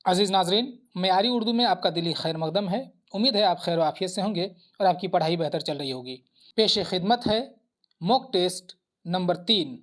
अज़ीज़ नाज़रीन, मेयारी उर्दू में आपका दिली खैर मकदम है। उम्मीद है आप खैर आफियत से होंगे और आपकी पढ़ाई बेहतर चल रही होगी। पेश खिदमत है मॉक टेस्ट नंबर 3।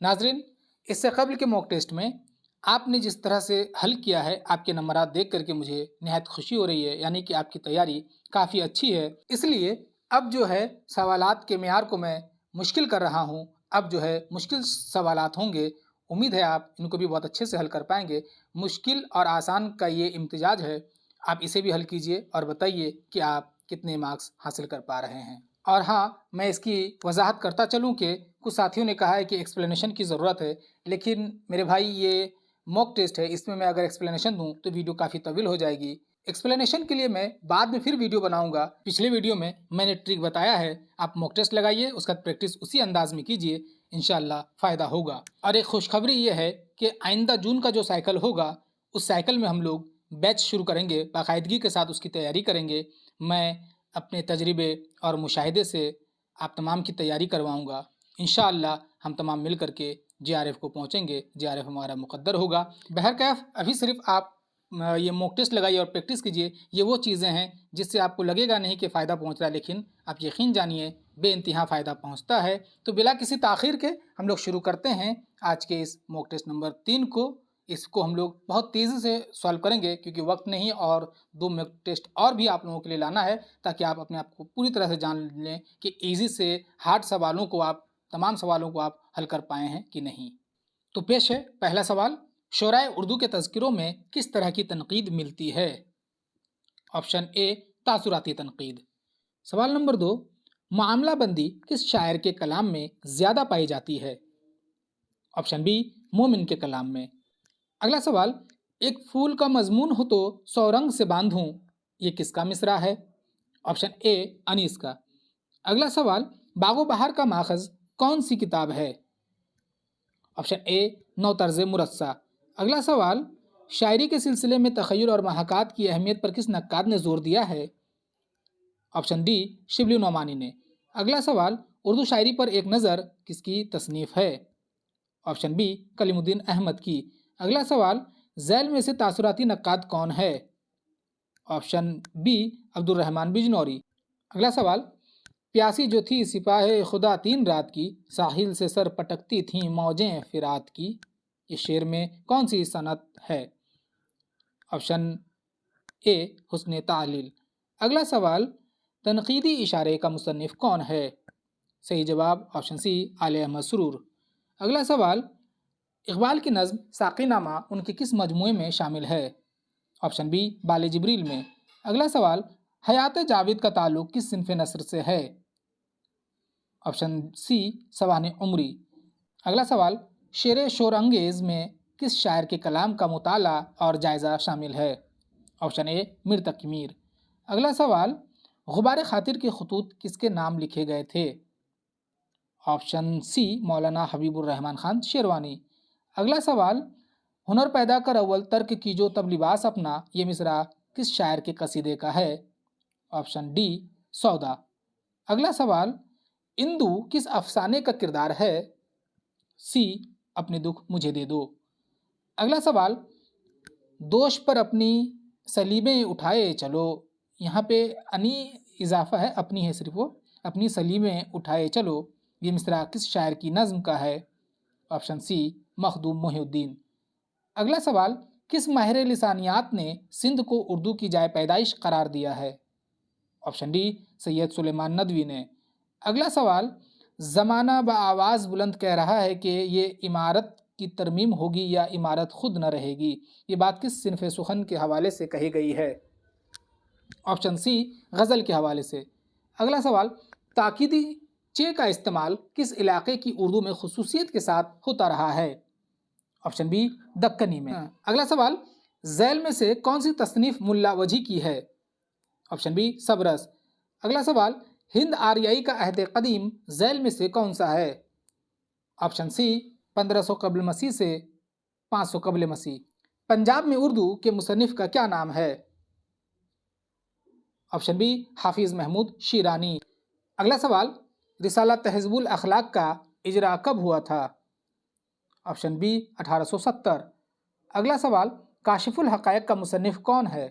नाज़रीन, इससे कबल के मॉक टेस्ट में आपने जिस तरह से हल किया है, आपके नंबरात देख करके मुझे निहायत खुशी हो रही है, यानी कि आपकी तैयारी काफ़ी अच्छी है। इसलिए अब जो है सवालात के मेयार को मैं मुश्किल कर रहा हूँ। अब जो है मुश्किल सवालात होंगे, उम्मीद है आप इनको भी बहुत अच्छे से हल कर पाएंगे। मुश्किल और आसान का ये इम्तिजाज है, आप इसे भी हल कीजिए और बताइए कि आप कितने मार्क्स हासिल कर पा रहे हैं। और हाँ, मैं इसकी वजाहत करता चलूँ कि कुछ साथियों ने कहा है कि एक्सप्लेनेशन की ज़रूरत है, लेकिन मेरे भाई ये मॉक टेस्ट है, इसमें मैं अगर एक्सप्लेनेशन दूँ तो वीडियो काफ़ी तवील हो जाएगी। एक्सप्लेनेशन के लिए मैं बाद में फिर वीडियो बनाऊंगा। पिछले वीडियो में मैंने ट्रिक बताया है, आप मॉक टेस्ट लगाइए, उसका प्रैक्टिस उसी अंदाज में कीजिए, इंशाल्लाह फ़ायदा होगा। और एक खुशखबरी ये है कि आइंदा जून का जो साइकिल होगा, उस साइकिल में हम लोग बैच शुरू करेंगे, बाकायदगी के साथ उसकी तैयारी करेंगे। मैं अपने तजर्बे और मुशाहिदे से आप तमाम की तैयारी करवाऊँगा। इंशाअल्लाह हम तमाम मिल करके JRF को पहुँचेंगे, JRF हमारा मुक़द्दर होगा। बहरकैफ़ अभी सिर्फ आप ये मॉक टेस्ट लगाइए और प्रैक्टिस कीजिए। ये वो चीज़ें हैं जिससे आपको लगेगा नहीं कि फ़ायदा पहुँच रहा है, लेकिन आप यकीन जानिए बेइंतहा फ़ायदा पहुँचता है। तो बिला किसी ताख़ीर के हम लोग शुरू करते हैं आज के इस मॉक टेस्ट नंबर 3 को। इसको हम लोग बहुत तेज़ी से सॉल्व करेंगे क्योंकि वक्त नहीं, और 2 मॉक टेस्ट और भी आप लोगों के लिए लाना है ताकि आप अपने आप को पूरी तरह से जान लें कि ईज़ी से हार्ड सवालों को आप, तमाम सवालों को आप हल कर पाए हैं कि नहीं। तो पेश है पहला सवाल, शोराए उर्दू के तज़किरों में किस तरह की तनकीद मिलती है? ऑप्शन ए, तासुराती तनकीद। सवाल नंबर 2, मामला बंदी किस शायर के कलाम में ज़्यादा पाई जाती है? ऑप्शन बी, मोमिन के कलाम में। अगला सवाल, एक फूल का मजमून हो तो 100 रंग से बांधूं, ये किसका मिसरा है? ऑप्शन ए, अनीस का। अगला सवाल, बागो बहार का माखज़ कौन सी किताब है? ऑप्शन ए, नौ तर्ज मुरस्सा। अगला सवाल, शायरी के सिलसिले में तख़य्युल और महकात की अहमियत पर किस नक्काद ने जोर दिया है? ऑप्शन डी, शिबली नोमानी ने। अगला सवाल, उर्दू शायरी पर एक नज़र किसकी तसनीफ़ है? ऑप्शन बी, कलीमुद्दीन अहमद की। अगला सवाल, झैल में से तासुराती नक्काद कौन है? Option B, Abdurrahman Bijnori. अगला सवाल, प्यासी जो थी सिपाहे खुदा 3 रात की, साहिल से सर पटकती थीं मौजें फिरात की, इस शेर में कौन सी सनत है? ऑप्शन ए, हुस्न तालील। अगला सवाल, तनकीदी इशारे का मुसन्निफ कौन है? सही जवाब ऑप्शन सी, आले अहमद सुरूर। अगला सवाल, इकबाल की नज़्म साक़ीनामा उनके किस मजमूए में शामिल है? ऑप्शन बी, बाले जिब्रील में। अगला सवाल, हयात जावेद का ताल्लुक किस सिनफ़ नसर से है? ऑप्शन सी, सवाने उमरी। अगला सवाल, शेर शोरंगेज़ में किस शायर के कलाम का मुताला और जायज़ा शामिल है? ऑप्शन ए, मीर तकी मीर। अगला सवाल, गुबार खातिर के खतूत किसके नाम लिखे गए थे? ऑप्शन सी, मौलाना हबीबुर रहमान खान शेरवानी। अगला सवाल, हुनर पैदा कर अव्वल तर्क की जो तब लिबास अपना, ये मिसरा किस शायर के कसीदे का है? ऑप्शन डी, सौदा। अगला सवाल, इंदु किस अफसाने का किरदार है? सी, अपने दुख मुझे दे दो। अगला सवाल, दोष पर अपनी सलीबें उठाए चलो, यहाँ पे अनी इजाफा है, अपनी है सिर्फ वो, अपनी सलीबें उठाए चलो, ये मिसरा किस शायर की नज़्म का है? Option C, Makhdoom Mohiuddin. अगला सवाल, किस माहिर लिसानियात ने सिंध को उर्दू की जाए पैदाइश करार दिया है? ऑप्शन डी, सैयद सुलेमान नदवी ने। अगला सवाल, ज़माना ब आवाज़ बुलंद कह रहा है कि ये इमारत की तरमीम होगी या इमारत खुद न रहेगी, ये बात किस सिनफ़ सुखन के हवाले से कही गई है? ऑप्शन सी, गज़ल के हवाले से। अगला सवाल, ताकीदी चे का इस्तेमाल किस इलाके की उर्दू में खुसूसियत के साथ होता रहा है? ऑप्शन बी, दक्कनी में। अगला सवाल, झैल में से कौन सी तसनीफ मुल्ला वजी की है? Option B, Sabras. अगला सवाल, हिंद आर्याई का अहद कदीम झैल में से कौन सा है? ऑप्शन सी, 1500 कब्ल मसीह से 500 कब्ल मसीह। पंजाब में उर्दू के मुसन्निफ का क्या नाम है? ऑप्शन बी, हाफिज़ महमूद शीरानी। अगला सवाल, रिसाला तहज़्बुल अखलाक का इजरा कब हुआ था? Option B, 1870। अगला सवाल, काशिफुल हक़ाइक़ का मुसन्निफ़ कौन है?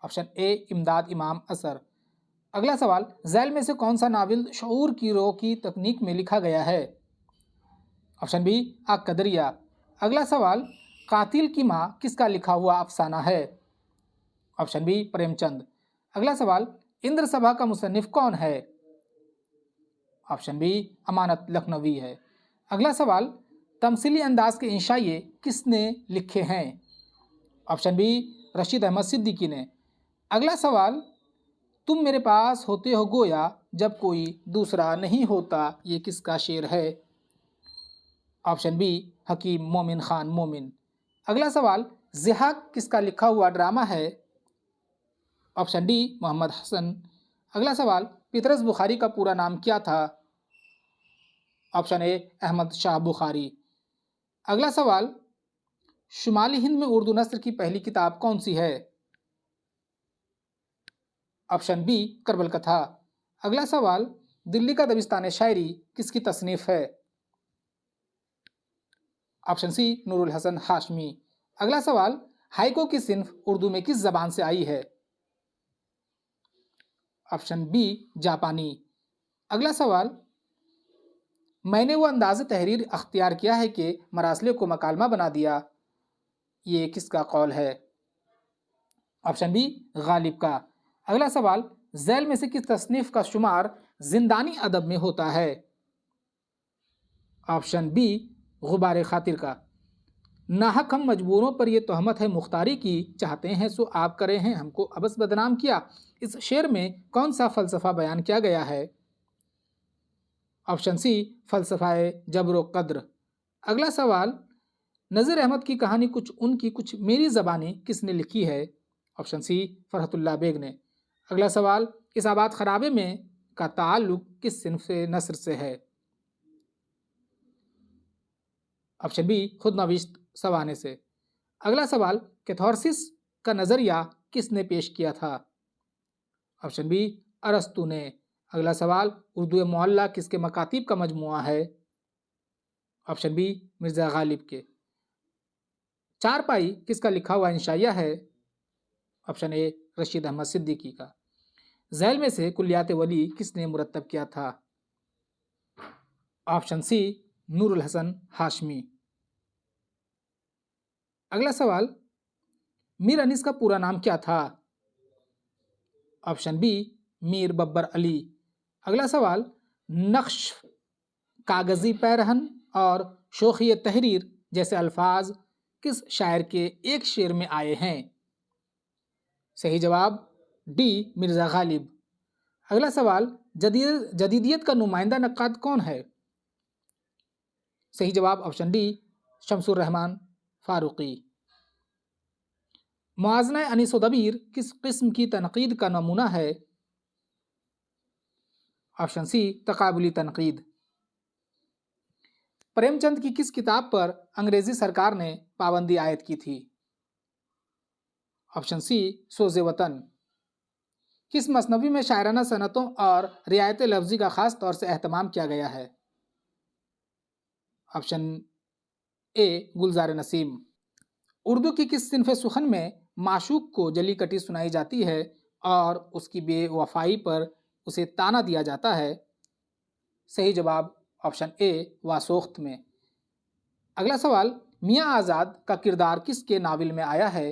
ऑप्शन ए इमदाद इमाम असर। अगला सवाल, ज़ैल में से कौन सा नावल शऊर की रो की तकनीक में लिखा गया है? ऑप्शन बी अक़दरिया। अगला सवाल, कातिल की माँ किसका लिखा हुआ अफसाना है? Option B Premchand. अगला सवाल, इंद्र सभा का मुसन्निफ़ कौन है? ऑप्शन बी अमानत लखनवी है। अगला सवाल, तमसीली अंदाज के इंशाइए किसने लिखे हैं? ऑप्शन बी रशीद अहमद सिद्दीकी ने। अगला सवाल, तुम मेरे पास होते हो गोया जब कोई दूसरा नहीं होता, ये किसका शेर है? ऑप्शन बी हकीम मोमिन खान मोमिन। अगला सवाल, ज़िहाक किसका लिखा हुआ ड्रामा है? Option D Mohammad Hasan. अगला सवाल, पितरस बुखारी का पूरा नाम क्या था? Option A Ahmed Shah Bukhari. अगला सवाल, शुमाली हिंद में उर्दू नस्र की पहली किताब कौन सी है? ऑप्शन बी करबल कथा। अगला सवाल, दिल्ली का दबिस्तान शायरी किसकी तसनीफ है? Option C Noorul Hasan Hashmi. अगला सवाल, हाइको की सिन्फ उर्दू में किस जबान से आई है? ऑप्शन बी जापानी। अगला सवाल, मैंने वो अंदाज़ तहरीर अख्तियार किया है कि मरासले को मकालमा बना दिया, ये किसका कौल है? ऑप्शन बी गालिब का। अगला सवाल, ज़ैल में से किस तसनीफ़ का शुमार जिंदानी अदब में होता है? ऑप्शन बी गुबार खातिर का। नाहक हम मजबूरों पर यह तोहमत है मुख्तारी की, चाहते हैं सो आप करे हैं हमको अबस बदनाम किया, इस शेर में कौन सा फ़लसफ़ा बयान किया गया है? ऑप्शन सी फ़लसफ़ाए जबर क़द्र। अगला सवाल, नज़ीर अहमद की कहानी कुछ उनकी कुछ मेरी ज़बानी किसने लिखी है? ऑप्शन सी फ़रहतुल्लाह बेग ने। अगला सवाल, इस आबाद खराबे में का ताल्लुक किस सिन्फ़ नसर से है? ऑप्शन बी खुद नविश्त सवाने से। अगला सवाल, कैथारसिस का नज़रिया किसने पेश किया था? ऑप्शन बी अरस्तू ने। अगला सवाल, उर्दू मुअल्ला किसके मकातीब का मजमुआ है? ऑप्शन बी मिर्ज़ा गालिब के। चारपाई किसका लिखा हुआ इंशाइया है? ऑप्शन ए रशीद अहमद सिद्दीकी का। ज़ैल में से कुल्लियात वली किसने मुरत्तब किया था? Option C Noorul Hasan Hashmi. अगला सवाल, मीर अनीस का पूरा नाम क्या था? Option B Mir Babbar Ali. अगला सवाल, नक्श, कागज़ी पैरहन और शोखी तहरीर जैसे अल्फाज किस शायर के एक शेर में आए हैं? सही जवाब डी मिर्ज़ा गालिब। अगला सवाल, जदीदियत का नुमाइंदा नक्काद कौन है? सही जवाब ऑप्शन डी शमसुर रहमान फारूकी। मुआज़ना अनीस व दबीर किस किस्म की तनकीद का नमूना है? ऑप्शन सी तकाबुली तनकीद। प्रेमचंद की किस किताब पर अंग्रेजी सरकार ने पाबंदी आयद की थी? ऑप्शन सी सोज़े वतन। किस मसनवी में शायराना सनतों और रियायत लफ्ज़ी का खास तौर से एहतमाम किया गया है? ऑप्शन ए गुलजार नसीम। उर्दू की किस सिन्फ़ सुखन में माशूक को जली कटी सुनाई जाती है और उसकी बेवफाई पर उसे ताना दिया जाता है? सही जवाब ऑप्शन ए वासोख्त में। अगला सवाल, मियाँ आज़ाद का किरदार किसके नावल में आया है?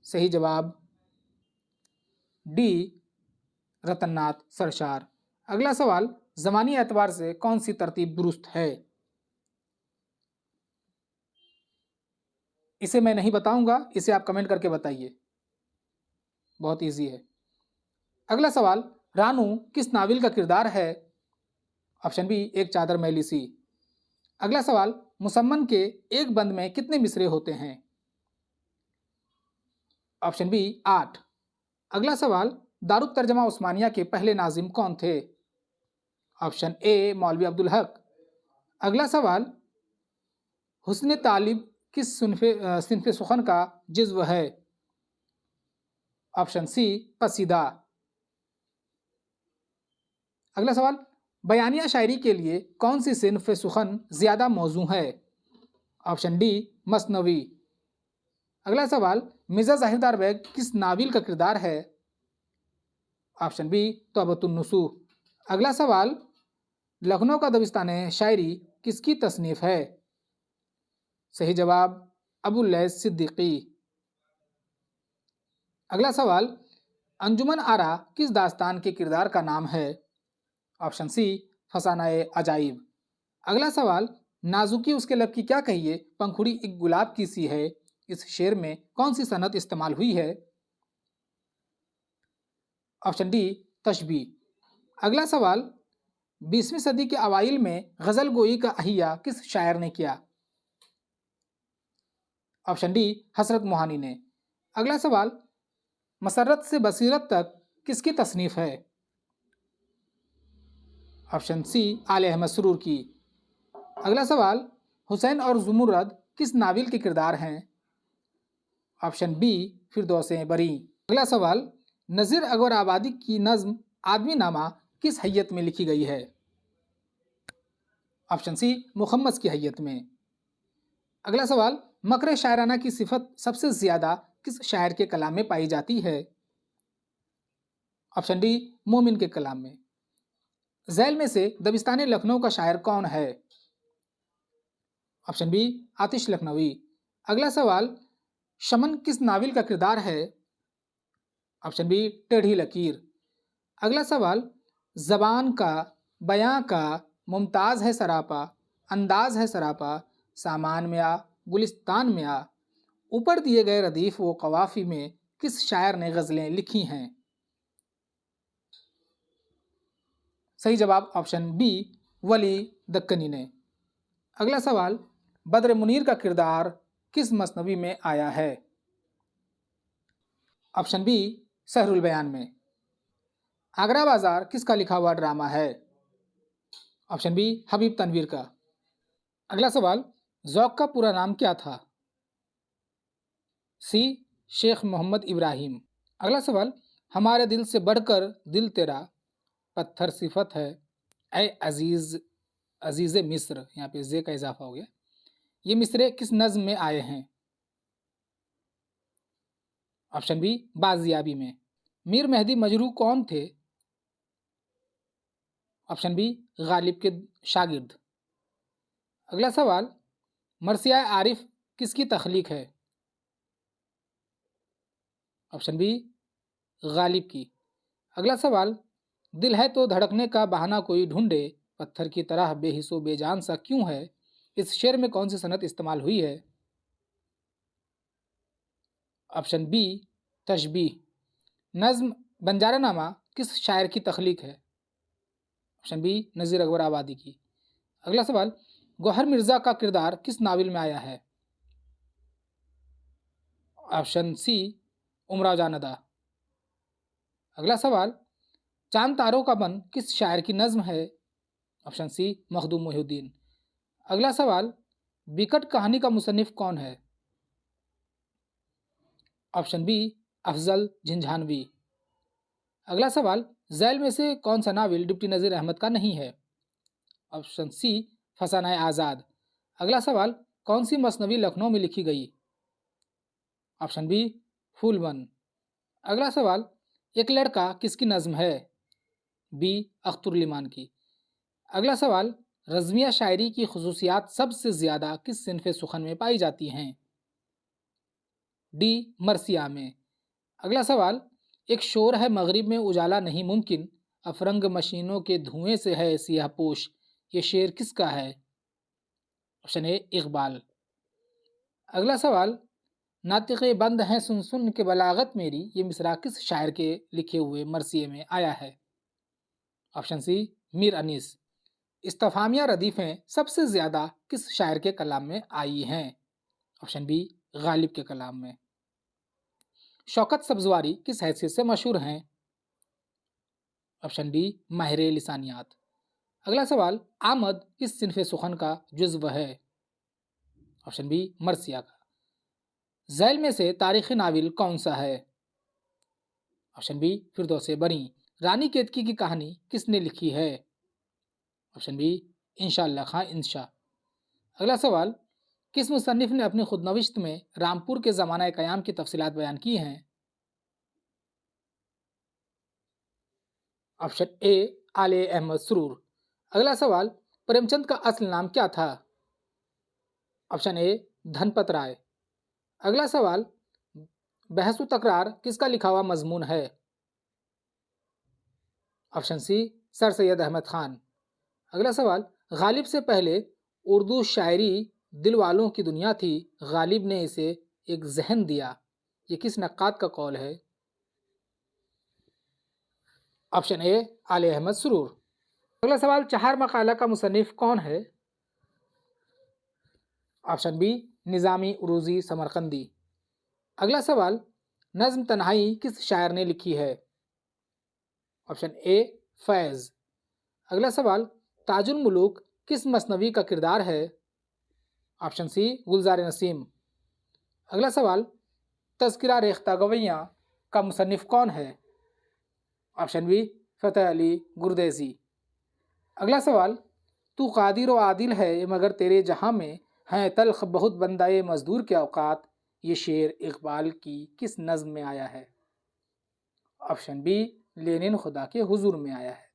सही जवाब डी रतननाथ सरशार। अगला सवाल, ज़मानी एतबार से कौन सी तरतीब दुरुस्त है? इसे मैं नहीं बताऊंगा, इसे आप कमेंट करके बताइए, बहुत इजी है। अगला सवाल, रानू किस नावल का किरदार है? ऑप्शन बी एक चादर मैली सी। अगला सवाल, मुसम्मन के एक बंद में कितने मिसरे होते हैं? Option B 8। अगला सवाल, दारुत तर्जमा उस्मानिया के पहले नाजिम कौन थे? ऑप्शन ए मौलवी अब्दुल हक। अगला सवाल, हुस्न तालिब किस सिन्फ़ सुखन का जिज़्व है? ऑप्शन सी कसीदा। अगला सवाल, बयानिया शायरी के लिए कौन सी सिन्फ़ सुखन ज़्यादा मौजू है? ऑप्शन डी मसनवी। अगला सवाल, मिर्जा ज़ाहिरदार बेग किस नाविल का किरदार है? Option B Taubatun Nasuh. अगला सवाल, लखनऊ का दबिस्तान शायरी किसकी तसनीफ है? सही जवाब अबुल लैस सिद्दीकी। अगला सवाल, अंजुमन आरा किस दास्तान के किरदार का नाम है? Option C Fasanae Ajaib. अगला सवाल, नाजुकी उसके लब की क्या कहिए, पंखुड़ी एक गुलाब की सी है, इस शेर में कौन सी सनत इस्तेमाल हुई है? ऑप्शन डी तशबी। अगला सवाल, 20वीं सदी के अवाइल में गजल गोई का अहिया किस शायर ने किया? ऑप्शन डी हसरत मोहानी ने। अगला सवाल, मसरत से बसीरत तक किसकी तसनीफ है? ऑप्शन सी आले अहमद सुरूर की। अगला सवाल, हुसैन और जुमुरद किस नाविल के किरदार हैं? ऑप्शन बी फिरदौसे बरी। अगला सवाल, नज़ीर अकबर आबादी की नज़्म आदमी नामा किस हैयत में लिखी गई है? ऑप्शन सी मुखम्मस की हैयत में। अगला सवाल, मकर शायराना की सिफत सबसे ज़्यादा किस शायर के कलाम में पाई जाती है? ऑप्शन डी मोमिन के कलाम में। झैल में से दबिस्तान लखनऊ का शायर कौन है? ऑप्शन बी आतिश लखनवी। अगला सवाल, शमन किस नाविल का किरदार है? ऑप्शन बी टेढ़ी लकीर। अगला सवाल, जबान का बयां का मुमताज है सरापा, अंदाज है सरापा, सामान में आ गुलिस्तान में आ, ऊपर दिए गए रदीफ व कवाफी में किस शायर ने गज़लें लिखी हैं? सही जवाब ऑप्शन बी वली दक्कनी ने। अगला सवाल, बद्र मुनीर का किरदार किस मसनवी में आया है? ऑप्शन बी सहरुल बयान में। आगरा बाजार किसका लिखा हुआ ड्रामा है? ऑप्शन बी हबीब तनवीर का। अगला सवाल, ज़ौक़ का पूरा नाम क्या था? सी शेख मोहम्मद इब्राहिम। अगला सवाल, हमारे दिल से बढ़कर दिल तेरा पत्थर सिफत है, ए अजीज़ अजीज़ मिस्र, यहाँ पे जे का इजाफा हो गया, ये मिसरे किस नज़्म में आए हैं? ऑप्शन बी बाजियाबी में। मीर मेहदी मजरू कौन थे? ऑप्शन बी गालिब के शागिर्द। अगला सवाल, मरसिया आरिफ किसकी तख्लीक है? ऑप्शन बी गालिब की। अगला सवाल, दिल है तो धड़कने का बहाना कोई ढूंढे, पत्थर की तरह बेहिसो बेजान सा क्यों है, इस शेर में कौन सी सनत इस्तेमाल हुई है? ऑप्शन बी तशबीह। नज़्म बंजारानामा किस शायर की तख्लीक है? ऑप्शन बी नज़ीर अकबर आबादी की। अगला सवाल, गौहर मिर्ज़ा का किरदार किस नाविल में आया है? ऑप्शन सी उमराव जानदा। अगला सवाल, चांद तारों का बन किस शायर की नज़्म है? Option C Makhdoom Mohiuddin. अगला सवाल, बिकट कहानी का मुसन्निफ कौन है? Option B Afzal Jhanjhanvi. अगला सवाल, झैल में से कौन सा नाविल डिप्टी नज़ीर अहमद का नहीं है? ऑप्शन सी फसानाए आज़ाद। अगला सवाल, कौन सी मसनवी लखनऊ में लिखी गई? ऑप्शन बी फूलवन। अगला सवाल, एक लड़का किसकी नज़्म है? बी अख्तरुल की। अगला सवाल, रज़मिया शायरी की खुसूसियात सबसे ज़्यादा किस सिनफ़े सुखन में पाई जाती हैं? डी मरसिया में। अगला सवाल, एक शोर है मगरिब में उजाला नहीं मुमकिन, अफरंग मशीनों के धुएं से है सियाह पोश, ये शेर किसका है? Option A Iqbal. अगला सवाल, नातिक़े बंद हैं सुन सुन के बलागत मेरी, ये मिसरा किस शायर के लिखे हुए मरसिए में आया है? Option C Mir Anis. इस्तफामिया रदीफ़ें सबसे ज़्यादा किस शायर के कलाम में आई हैं? ऑप्शन बी गालिब के कलाम में। शौकत सब्ज़वारी किस हैसियत से मशहूर हैं? ऑप्शन डी माहिर लिसानियात। अगला सवाल, आमद किस सिनफ़े सुखन का जुज़्व है? ऑप्शन बी मरसिया का। झैल में से तारीख़ी नाविल कौन सा है? ऑप्शन बी फिरदौसे बरी। रानी केतकी की कहानी किसने लिखी है? ऑप्शन बी इंशा अल्लाह खां इंशा। अगला सवाल, किस मुसन्निफ ने अपनी खुदनविश्त में रामपुर के ज़माना क़याम की तफसीलात बयान की हैं? ऑप्शन ए आले अहमद सुरूर। अगला सवाल, प्रेमचंद का असल नाम क्या था? Option A Dhanpat Rai. अगला सवाल, बहसु तकरार किसका लिखा हुआ मजमून है? Option C sir Syed Ahmed Khan. अगला सवाल, गालिब से पहले उर्दू शायरी दिल वालों की दुनिया थी, गालिब ने इसे एक जहन दिया, ये किस नक्काद का कौल है? ऑप्शन ए आले अहमद सुरूर। अगला सवाल, चहार मकाला का मुसन्निफ कौन है? ऑप्शन बी निज़ामी उरूज़ी समरकंदी। अगला सवाल, नज़्म तन्हाई किस शायर ने लिखी है? ऑप्शन ए फैज़। अगला सवाल, ताजुल मुलूक किस मसनवी का किरदार है? ऑप्शन सी गुलजार नसीम। अगला सवाल, तज़किरा रेख्ता गवैयाँ का मुसन्निफ कौन है? Option B Fateh Ali गुरदेज़ी। अगला सवाल, तू कादिर व आदिल है मगर तेरे जहाँ में हैं तल्ख बहुत बंदाए मजदूर के औकात, ये शेर इकबाल की किस नज़्म में आया है? ऑप्शन बी लेनिन खुदा के हुजूर में आया है।